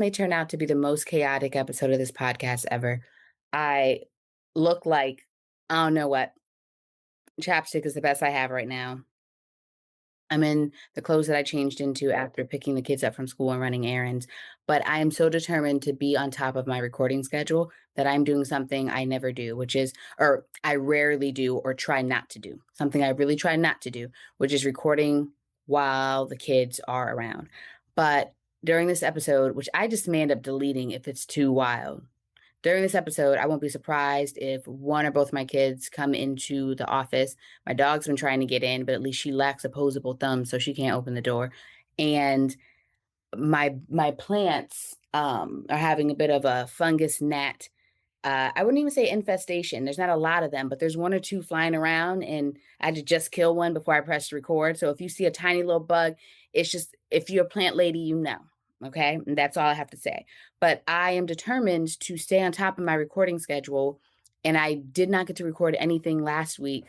may turn out to be the most chaotic episode of this podcast ever. I look like I don't know what. Chapstick is the best I have right now. I'm in the clothes that I changed into after picking the kids up from school and running errands. But I am so determined to be on top of my recording schedule that I'm doing something I never do, which is, or I rarely do, or try not to do. Something I really try not to do, which is recording while the kids are around. But during this episode, which I just may end up deleting if it's too wild, during this episode, I won't be surprised if one or both of my kids come into the office. My dog's been trying to get in, but at least she lacks opposable thumbs, so she can't open the door. And my plants are having a bit of a fungus gnat. I wouldn't even say infestation. There's not a lot of them, but there's one or two flying around, and I had to just kill one before I pressed record. So if you see a tiny little bug, it's just if you're a plant lady, you know. Okay. And that's all I have to say. But I am determined to stay on top of my recording schedule. And I did not get to record anything last week.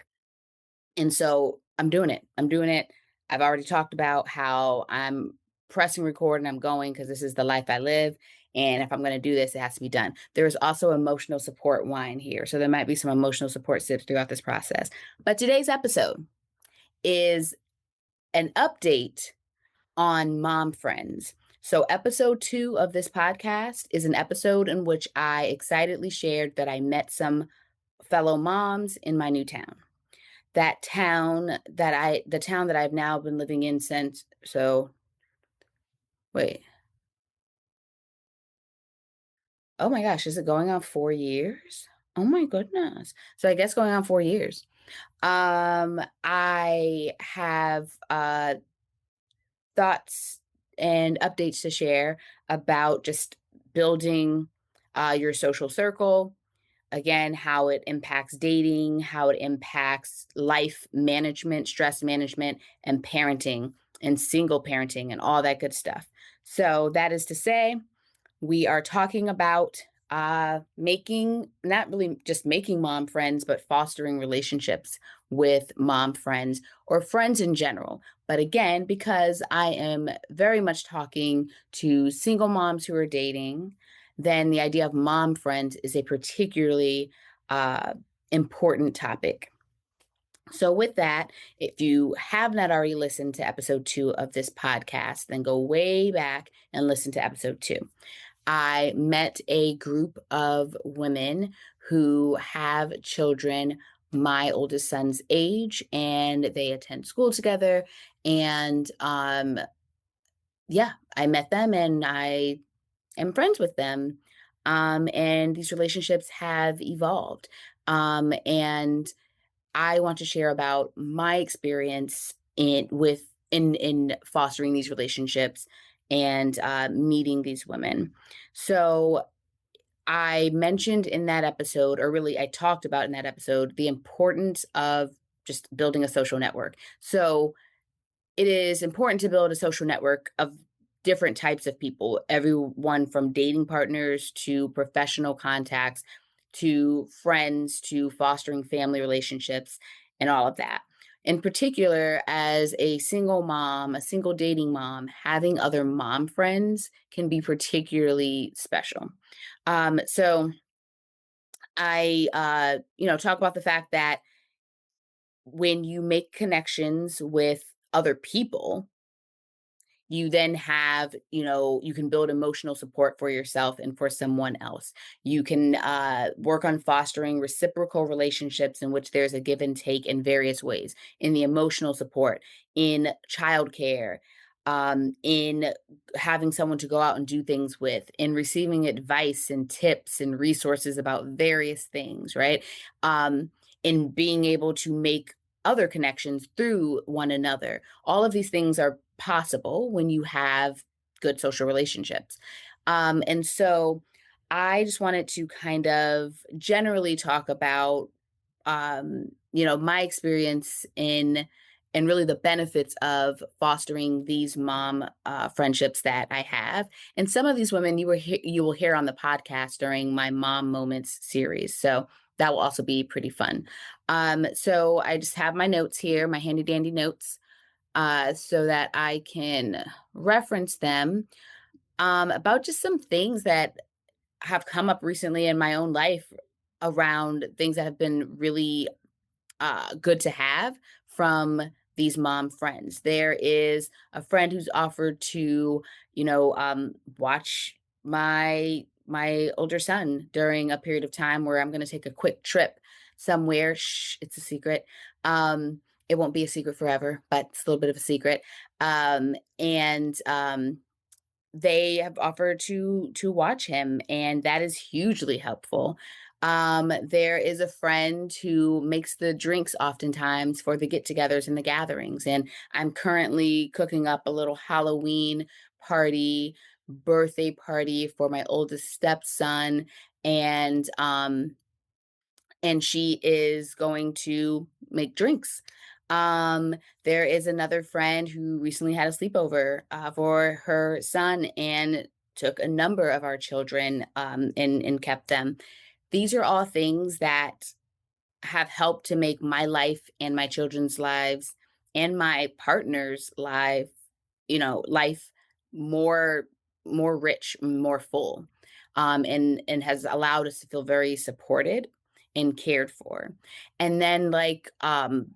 And so I'm doing it. I'm doing it. I've already talked about how I'm pressing record and I'm going because this is the life I live. And if I'm going to do this, it has to be done. There is also emotional support wine here. So there might be some emotional support sips throughout this process. But today's episode is an update on Mom Friends. So, episode 2 of this podcast is an episode in which I excitedly shared that I met some fellow moms in my new town. The town that I've now been living in since, so wait, oh my gosh, is it going on 4 years? Oh my goodness. So I guess going on 4 years. I have thoughts and updates to share about just building your social circle. Again, how it impacts dating, how it impacts life management, stress management, and parenting and single parenting and all that good stuff. So, that is to say, we are talking about making, not really just making mom friends, but fostering relationships with mom friends or friends in general. But again, because I am very much talking to single moms who are dating, then the idea of mom friends is a particularly uh, important topic. So, with that, if you have not already listened to episode 2 of this podcast, then go way back and listen to episode 2. I met a group of women who have children my oldest son's age, and they attend school together. And yeah, I met them and I am friends with them. And these relationships have evolved. And I want to share about my experience in fostering these relationships and meeting these women. So I mentioned in that episode, or really I talked about in that episode, the importance of just building a social network. So it is important to build a social network of different types of people, everyone from dating partners to professional contacts to friends to fostering family relationships and all of that. In particular, as a single mom, a single dating mom, having other mom friends can be particularly special. So I talk about the fact that when you make connections with other people, you then have, you can build emotional support for yourself and for someone else. You can work on fostering reciprocal relationships in which there's a give and take in various ways, in the emotional support, in childcare, in having someone to go out and do things with, in receiving advice and tips and resources about various things, right? In being able to make other connections through one another. All of these things are possible when you have good social relationships. And so I just wanted to kind of generally talk about, my experience in and really the benefits of fostering these mom friendships that I have. And some of these women you will hear on the podcast during my Mom Moments series. So that will also be pretty fun. So I just have my notes here, my handy dandy notes, so that I can reference them. about just some things that have come up recently in my own life around things that have been really good to have from these mom friends. There is a friend who's offered to, watch my older son during a period of time where I'm going to take a quick trip somewhere. Shh, it's a secret. Um, it won't be a secret forever, but it's a little bit of a secret. And they have offered to watch him, and that is hugely helpful. There is a friend who makes the drinks oftentimes for the get-togethers and the gatherings, and I'm currently cooking up a little Halloween party, birthday party for my oldest stepson, and she is going to make drinks. Um, there is another friend who recently had a sleepover for her son and took a number of our children and kept them. These are all things that have helped to make my life and my children's lives and my partner's life more rich, more full, and has allowed us to feel very supported and cared for. And then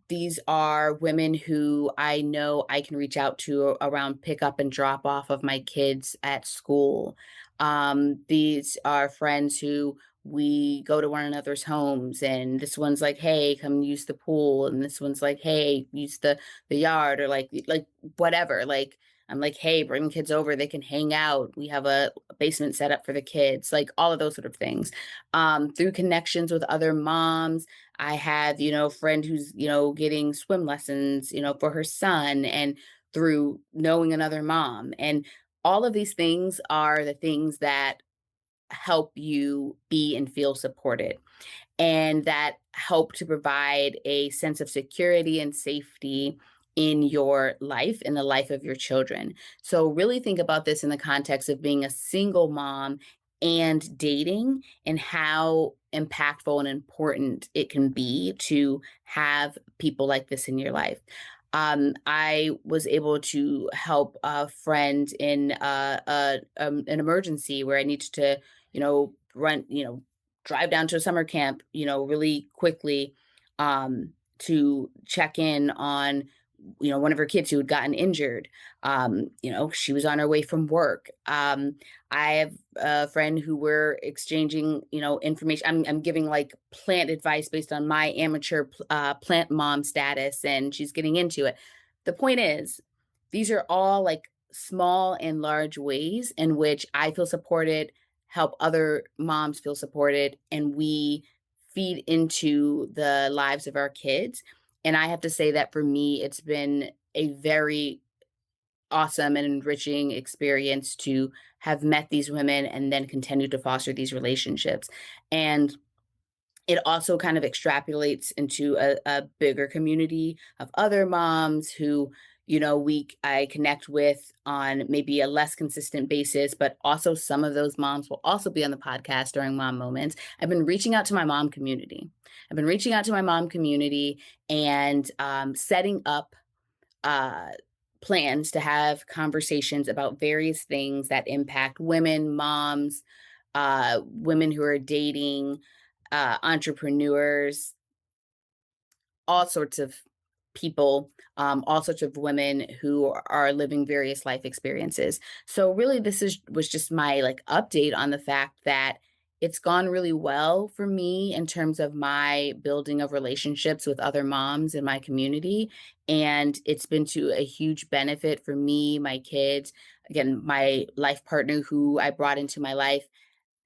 these are women who I know I can reach out to around pick up and drop off of my kids at school. These are friends who we go to one another's homes, and this one's like, hey, come use the pool, and this one's like, hey, use the yard, or like whatever. Like, I'm like, hey, bring kids over, they can hang out, we have a basement set up for the kids, like all of those sort of things. Through connections with other moms, I have, a friend who's, getting swim lessons, for her son, and through knowing another mom. And all of these things are the things that help you be and feel supported, and that help to provide a sense of security and safety in your life, in the life of your children. So really think about this in the context of being a single mom and dating, and how impactful and important it can be to have people like this in your life. I was able to help a friend in an emergency where I needed to, run, drive down to a summer camp, really quickly, to check in on, one of her kids who had gotten injured. She was on her way from work. I have a friend who we're exchanging, information. I'm giving like plant advice based on my amateur plant mom status, and she's getting into it. The point is, these are all like small and large ways in which I feel supported, help other moms feel supported, and we feed into the lives of our kids. And I have to say that for me, it's been a very awesome and enriching experience to have met these women and then continue to foster these relationships. And it also kind of extrapolates into a bigger community of other moms who, I connect with on maybe a less consistent basis, but also some of those moms will also be on the podcast during mom moments. I've been reaching out to my mom community. And setting up uh, plans to have conversations about various things that impact women, moms, women who are dating, entrepreneurs, all sorts of people, all sorts of women who are living various life experiences. So really, was just my like update on the fact that it's gone really well for me in terms of my building of relationships with other moms in my community. And it's been to a huge benefit for me, my kids, again, my life partner who I brought into my life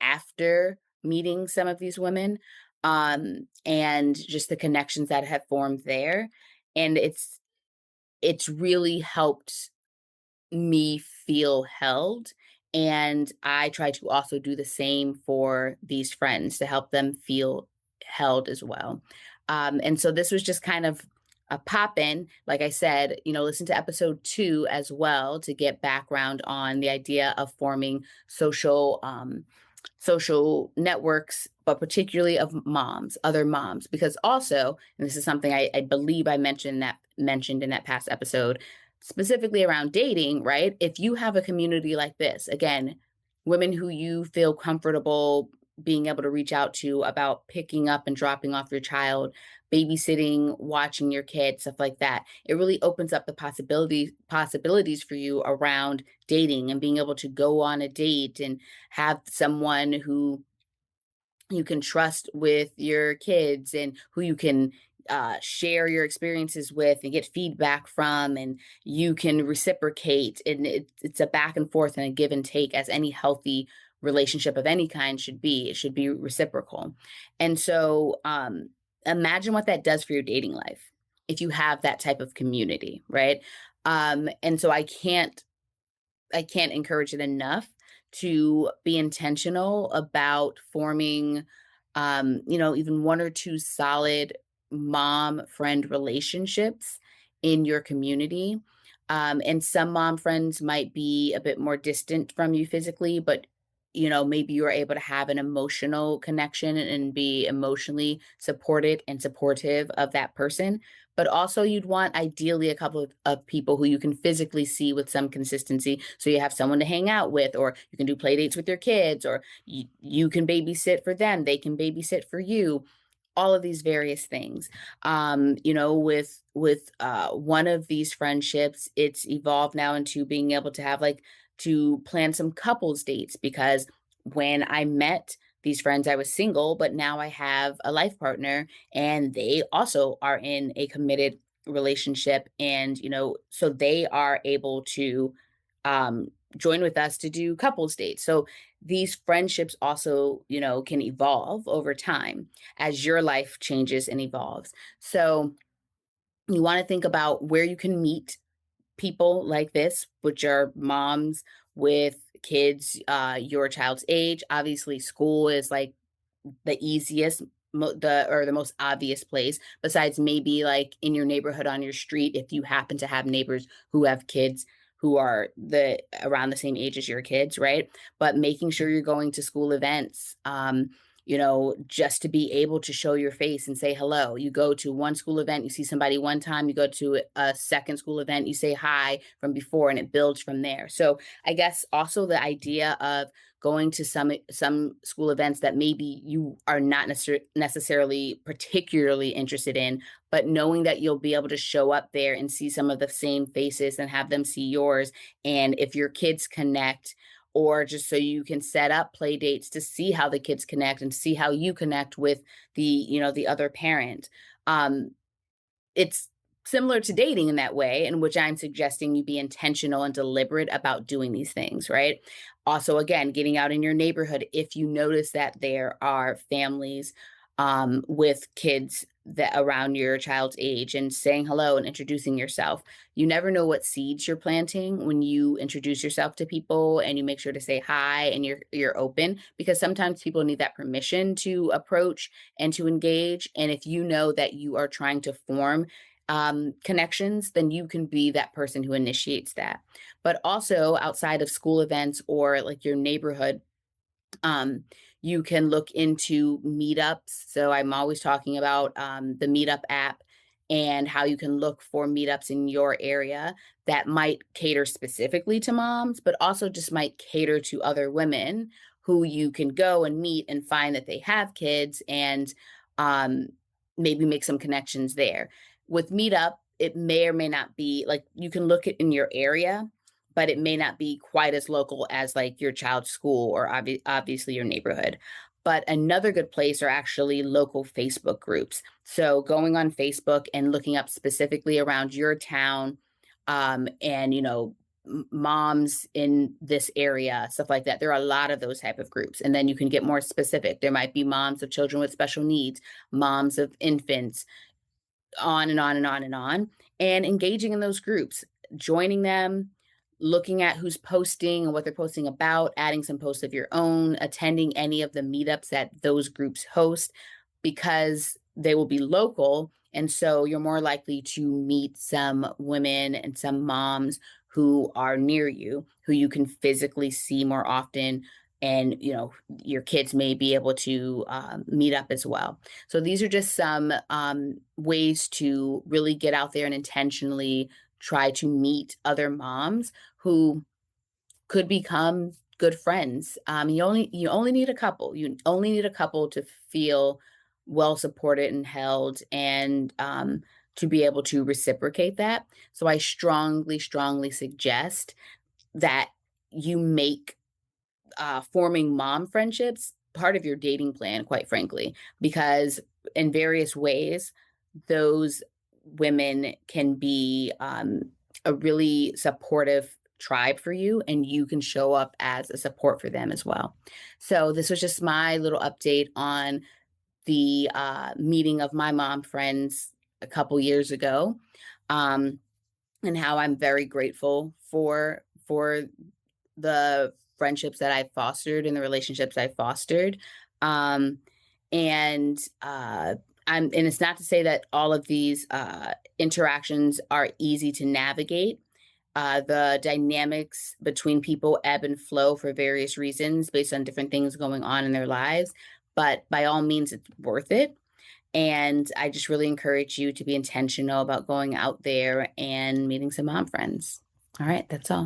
after meeting some of these women, and just the connections that have formed there. And it's really helped me feel held. And I try to also do the same for these friends to help them feel held as well. And so this was just kind of a pop in. Like I said, listen to episode 2 as well to get background on the idea of forming social networks, but particularly of moms, other moms, because also, and this is something I believe I mentioned in that past episode, specifically around dating, right? If you have a community like this, again, women who you feel comfortable being able to reach out to about picking up and dropping off your child, babysitting, watching your kids, stuff like that. It really opens up the possibilities for you around dating and being able to go on a date and have someone who you can trust with your kids and who you can share your experiences with and get feedback from, and you can reciprocate, and it's a back and forth and a give and take, as any healthy relationship of any kind should be. It should be reciprocal. And so imagine what that does for your dating life if you have that type of community, right? And so I can't encourage it enough to be intentional about forming, even one or two solid mom friend relationships in your community. And some mom friends might be a bit more distant from you physically, but maybe you're able to have an emotional connection and be emotionally supported and supportive of that person. But also, you'd want ideally a couple of people who you can physically see with some consistency. So you have someone to hang out with, or you can do play dates with your kids, or you can babysit for them, they can babysit for you, all of these various things. With one of these friendships, it's evolved now into being able to have like to plan some couples dates, because when I met these friends, I was single, but now I have a life partner and they also are in a committed relationship. And, so they are able to um, join with us to do couples dates. So these friendships also, can evolve over time as your life changes and evolves. So you want to think about where you can meet people like this, which are moms with kids your child's age. Obviously, school is like the easiest the most obvious place, besides maybe like in your neighborhood on your street, if you happen to have neighbors who have kids who are the around the same age as your kids, right? But making sure you're going to school events, just to be able to show your face and say hello. You go to one school event, you see somebody one time, you go to a second school event, you say hi from before, and it builds from there. So I guess also the idea of going to some school events that maybe you are not necessarily particularly interested in, but knowing that you'll be able to show up there and see some of the same faces and have them see yours. And if your kids connect, or just so you can set up play dates to see how the kids connect and see how you connect with the other parent. It's similar to dating in that way, in which I'm suggesting you be intentional and deliberate about doing these things, right? Also, again, getting out in your neighborhood, if you notice that there are families with kids that around your child's age, and saying hello and introducing yourself. You never know what seeds you're planting when you introduce yourself to people and you make sure to say hi and you're open, because sometimes people need that permission to approach and to engage. And if you know that you are trying to form connections, then you can be that person who initiates that. But also outside of school events or like your neighborhood, um, you can look into meetups. So I'm always talking about the Meetup app and how you can look for meetups in your area that might cater specifically to moms, but also just might cater to other women who you can go and meet and find that they have kids, and um, maybe make some connections there. With Meetup, it may or may not be like you can look at in your area, but it may not be quite as local as like your child's school or obviously your neighborhood. But another good place are actually local Facebook groups. So going on Facebook and looking up specifically around your town, and moms in this area, stuff like that. There are a lot of those type of groups, and then you can get more specific. There might be moms of children with special needs, moms of infants, on and on and on and on, and engaging in those groups, joining them, looking at who's posting and what they're posting about, adding some posts of your own, attending any of the meetups that those groups host, because they will be local. And so you're more likely to meet some women and some moms who are near you, who you can physically see more often. And, your kids may be able to meet up as well. So these are just some ways to really get out there and intentionally try to meet other moms who could become good friends. You only need a couple. You only need a couple to feel well supported and held, and to be able to reciprocate that. So I strongly, strongly suggest that you make forming mom friendships part of your dating plan, quite frankly, because in various ways, those women can be a really supportive tribe for you, and you can show up as a support for them as well. So, this was just my little update on the meeting of my mom friends a couple years ago. Um, and how I'm very grateful for the friendships that I fostered and the relationships I fostered. Um, and and it's not to say that all of these interactions are easy to navigate. The dynamics between people ebb and flow for various reasons based on different things going on in their lives. But by all means, it's worth it. And I just really encourage you to be intentional about going out there and meeting some mom friends. All right, that's all.